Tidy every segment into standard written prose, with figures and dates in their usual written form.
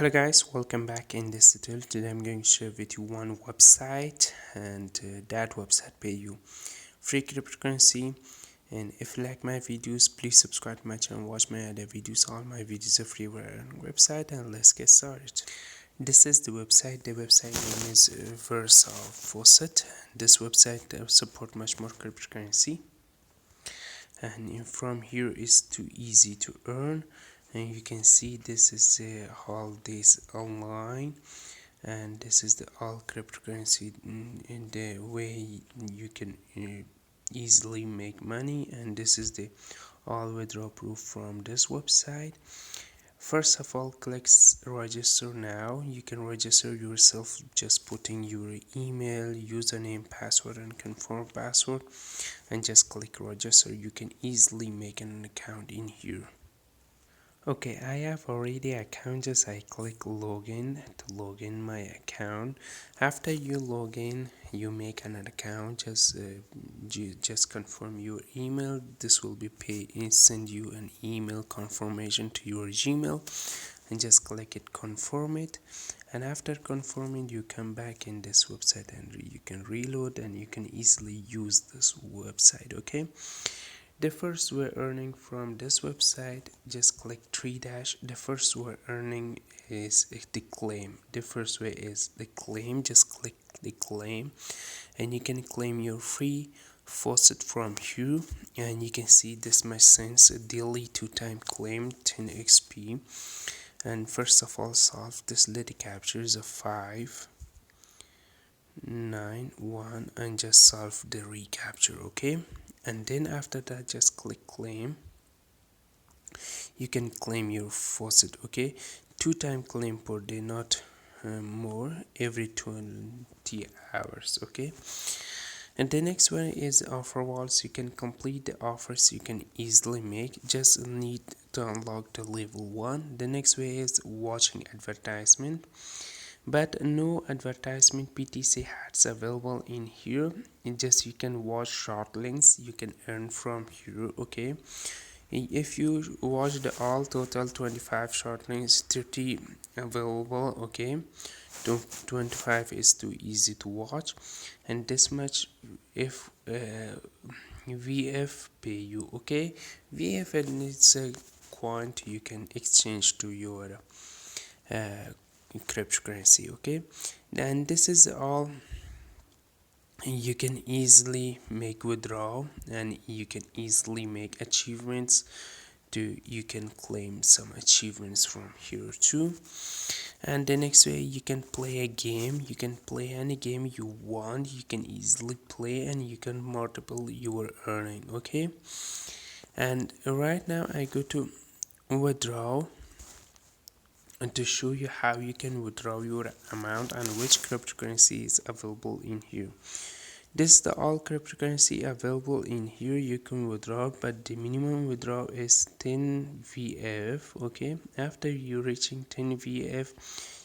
Hello guys, welcome back. In this tutorial today I'm going to share with you one website, and that website pay you free cryptocurrency. And if you like my videos, please subscribe to my channel, watch my other videos. All my videos are free on website, and let's get started. This is the website. The website name is VersaFaucet. This website support much more cryptocurrency, and from here is too easy to earn. And you can see this is all this online, and this is the all cryptocurrency in the way you can easily make money. And this is the all withdrawal proof from this website. First of all, click register now. You can register yourself just putting your email, username, password, and confirm password, and just click register. You can easily make an account in here. Okay, I have already account. Just I click login to log in my account. After you log in, you make an account. Just confirm your email. This will be paid and send you an email confirmation to your Gmail, and just click it, confirm it. And after confirming, you come back in this website and you can reload, and you can easily use this website. Okay, the first we're earning from this website, just click 3 dash. The first we're earning is the claim. The first way is the claim. Just click the claim, and you can claim your free faucet from here. And you can see this much cents daily 2-time claim 10 XP. And first of all, solve this little captures of 5 9 1 and just solve the recapture. Okay, and then after that, just click claim. You can claim your faucet. Okay, 2-time claim per day, not more, every 20 hours. Okay, and the next one is offer walls. You can complete the offers you can easily make. Just need to unlock the level 1. The next way is watching advertisement, but no advertisement PTC hats available in here. And just you can watch short links, you can earn from here. Okay, if you watch the all total 25 short links, 30 available. Okay, 25 is too easy to watch, and this much if VF pay you. Okay, VF, and it's a coin you can exchange to your cryptocurrency. Okay, and this is all. You can easily make withdrawal, and you can easily make achievements. You can claim some achievements from here too. And the next way, you can play a game. You can play any game you want. You can easily play, and you can multiple your earning. Okay, and right now I go to withdraw, and to show you how you can withdraw your amount and which cryptocurrency is available in here. This is the all cryptocurrency available in here. You can withdraw, but the minimum withdrawal is 10 VF. Okay, after you reaching 10 VF,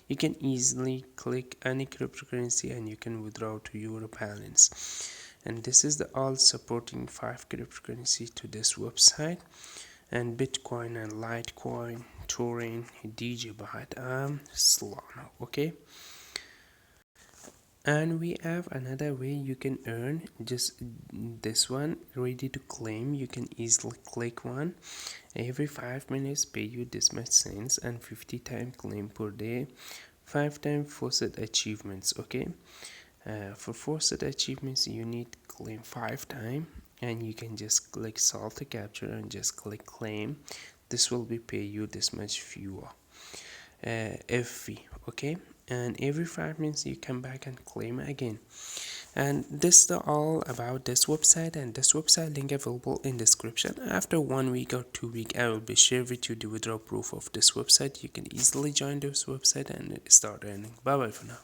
you can easily click any cryptocurrency and you can withdraw to your balance. And this is the all supporting 5 cryptocurrency to this website, and Bitcoin and Litecoin, Turing, DJBot, Solana. Okay, and we have another way you can earn. Just this one, ready to claim. You can easily click one. Every 5 minutes pay you this much cents, and 50-time claim per day, 5-time faucet achievements. Okay, for faucet achievements you need to claim 5 times, and you can just click solve the capture and just click claim. This will be pay you this much fuel FV. Okay, and every 5 minutes you come back and claim again. And this is all about this website, and this website link available in description. After 1 week or 2 weeks, I will be sharing with you the withdrawal proof of this website. You can easily join this website and start earning. Bye bye for now.